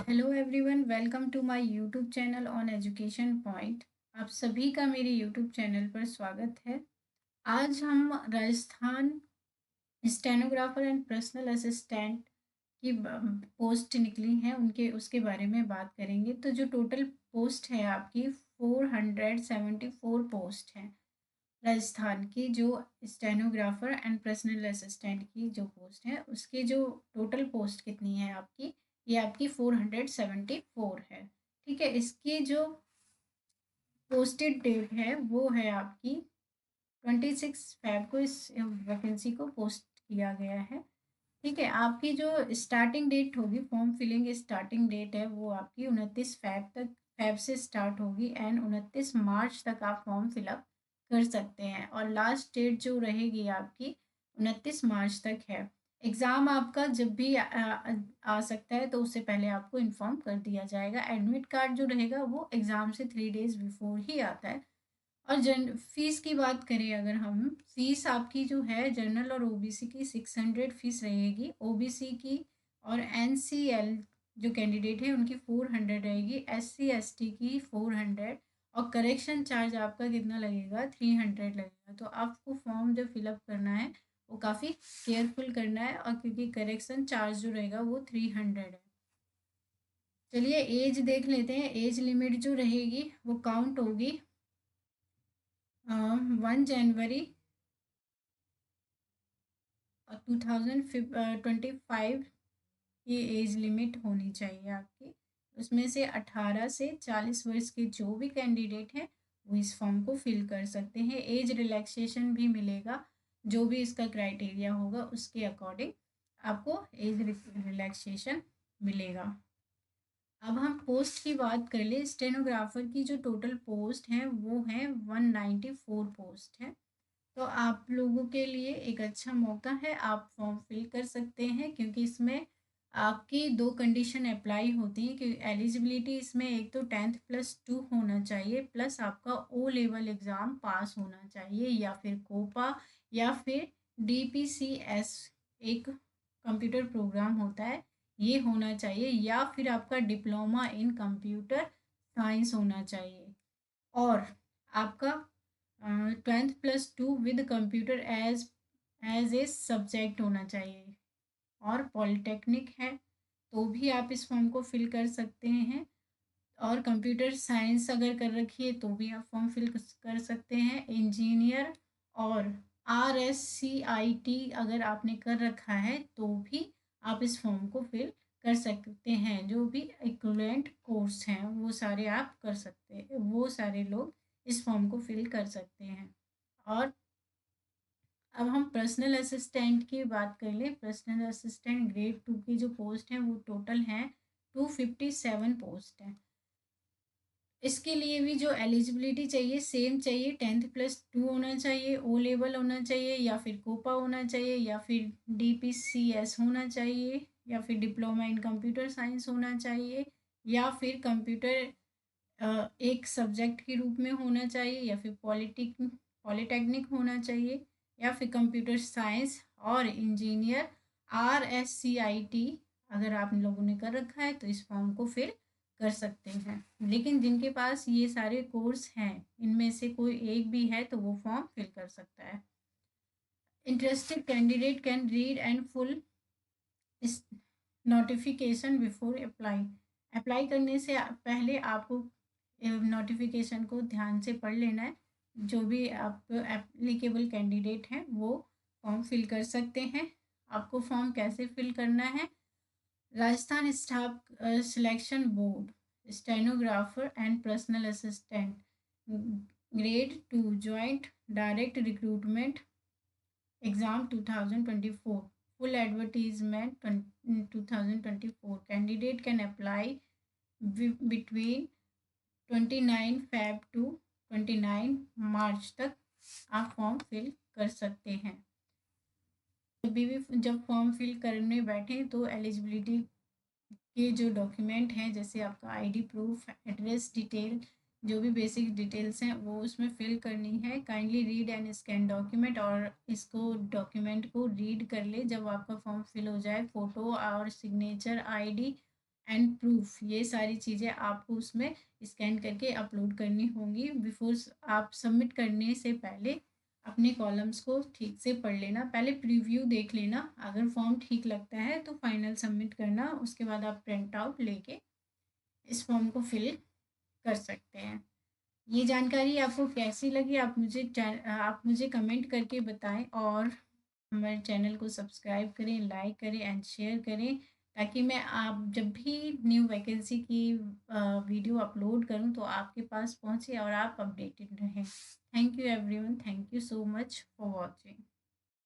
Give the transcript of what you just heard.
Hello everyone, welcome to my YouTube channel on education point. आप सभी का मेरे यूट्यूब चैनल पर स्वागत है। आज हम Rajasthan stenographer and personal assistant की पोस्ट निकली हैं उनके उसके बारे में बात करेंगे। तो जो टोटल पोस्ट है आपकी 474 पोस्ट है राजस्थान की। जो स्टेनोग्राफर एंड पर्सनल असिस्टेंट की जो पोस्ट है उसकी जो टोटल पोस्ट कितनी है आपकी, ये आपकी 474 है। ठीक है, इसकी जो पोस्टेड डेट है वो है आपकी 26 फ़रवरी को इस वैकेंसी को पोस्ट किया गया है। ठीक है, आपकी जो स्टार्टिंग डेट होगी, फॉर्म फिलिंग स्टार्टिंग डेट है वो आपकी 29 फ़रवरी से स्टार्ट होगी एंड 29 मार्च तक आप फॉर्म फिलअप कर सकते हैं। और लास्ट डेट जो रहेगी आपकी 29 मार्च तक है। एग्ज़ाम आपका जब भी आ सकता है तो उससे पहले आपको इन्फॉर्म कर दिया जाएगा। एडमिट कार्ड जो रहेगा वो एग्ज़ाम से 3 डेज़ बिफोर ही आता है। और जन फीस की बात करें, अगर हम फीस आपकी जो है जनरल और ओबीसी की 600 फीस रहेगी। ओबीसी की और एनसीएल जो कैंडिडेट है उनकी 400 रहेगी। एससी एसटी की 400। और करेक्शन चार्ज आपका कितना लगेगा, 300 लगेगा। तो आपको फॉर्म जो फिलअप करना है वो काफ़ी केयरफुल करना है, और क्योंकि करेक्शन चार्ज जो रहेगा वो 300 है। चलिए एज देख लेते हैं। एज लिमिट जो रहेगी वो काउंट होगी 1 जनवरी 2025 की एज लिमिट होनी चाहिए आपकी। उसमें से 18 से 40 वर्ष के जो भी कैंडिडेट हैं वो इस फॉर्म को फिल कर सकते हैं। एज रिलैक्सेशन भी मिलेगा, जो भी इसका क्राइटेरिया होगा उसके अकॉर्डिंग आपको एज रिलैक्सेशन मिलेगा। अब हम पोस्ट की बात कर ले। स्टेनोग्राफर की जो टोटल पोस्ट है वो है 194 पोस्ट है। तो आप लोगों के लिए एक अच्छा मौका है, आप फॉर्म फिल कर सकते हैं, क्योंकि इसमें आपकी दो कंडीशन अप्लाई होती हैं। कि एलिजिबिलिटी इसमें एक तो 10th+2 होना चाहिए, प्लस आपका ओ लेवल एग्ज़ाम पास होना चाहिए, या फिर कोपा, या फिर डीपीसीएस एक कंप्यूटर प्रोग्राम होता है ये होना चाहिए, या फिर आपका डिप्लोमा इन कंप्यूटर साइंस होना चाहिए। और आपका 10th+2 with computer as a subject होना चाहिए। और पॉलिटेक्निक है तो भी आप इस फॉर्म को फिल कर सकते हैं। और कंप्यूटर साइंस अगर कर रखी है तो भी आप फॉर्म फिल कर सकते हैं। इंजीनियर और RSCIT अगर आपने कर रखा है तो भी आप इस फॉर्म को फिल कर सकते हैं। जो भी इक्विवेलेंट कोर्स हैं वो सारे आप कर सकते हैं, वो सारे लोग इस फॉर्म को फिल कर सकते हैं। और अब हम पर्सनल असिस्टेंट की बात कर लें। पर्सनल असिस्टेंट ग्रेड 2 की जो पोस्ट है वो टोटल हैं 257 पोस्ट हैं। इसके लिए भी जो एलिजिबिलिटी चाहिए सेम चाहिए, 10th+2 होना चाहिए, ओ लेवल होना चाहिए, या फिर कोपा होना चाहिए, या फिर DPCS होना चाहिए, या फिर डिप्लोमा इन कंप्यूटर साइंस होना चाहिए, या फिर कंप्यूटर एक सब्जेक्ट के रूप में होना चाहिए, या फिर पॉलिटेक्निक होना चाहिए, या फिर कंप्यूटर साइंस और इंजीनियर RSCIT अगर आप लोगों ने कर रखा है तो इस फॉर्म को फिल कर सकते हैं। लेकिन जिनके पास ये सारे कोर्स हैं इनमें से कोई एक भी है तो वो फॉर्म फिल कर सकता है। Interested candidate can read and full इस नोटिफिकेशन बिफोर अप्लाई। अप्लाई करने से पहले आपको नोटिफिकेशन को ध्यान से पढ़ लेना है। जो भी आप एप्लीकेबल कैंडिडेट हैं वो फॉर्म फिल कर सकते हैं। आपको फॉर्म कैसे फिल करना है, Rajasthan staff selection board stenographer and personal assistant grade 2 joint direct recruitment exam 2024 full advertisement 2024 candidate can apply between 29 Feb to 29 March तक आप फॉर्म फिल कर सकते हैं। जब फॉर्म फिल करने बैठे तो एलिजिबिलिटी के जो डॉक्यूमेंट हैं, जैसे आपका आईडी प्रूफ, एड्रेस डिटेल, जो भी बेसिक डिटेल्स हैं वो उसमें फिल करनी है। Kindly read and scan document, और इसको डॉक्यूमेंट को रीड कर ले जब आपका फॉर्म फिल हो जाए। फ़ोटो और सिग्नेचर, आईडी एंड प्रूफ, ये सारी चीज़ें आपको उसमें स्कैन करके अपलोड करनी होंगी। बिफोर आप सबमिट करने से पहले अपने कॉलम्स को ठीक से पढ़ लेना, पहले प्रीव्यू देख लेना, अगर फॉर्म ठीक लगता है तो फाइनल सबमिट करना, उसके बाद आप प्रिंट आउट लेके इस फॉर्म को फिल कर सकते हैं। ये जानकारी आपको कैसी लगी, आप मुझे कमेंट करके बताएं, और हमारे चैनल को सब्सक्राइब करें, लाइक करें एंड शेयर करें, ताकि मैं आप जब भी न्यू वैकेंसी की वीडियो अपलोड करूं तो आपके पास पहुंचे और आप अपडेटेड रहें। Thank you everyone, thank you so much for watching.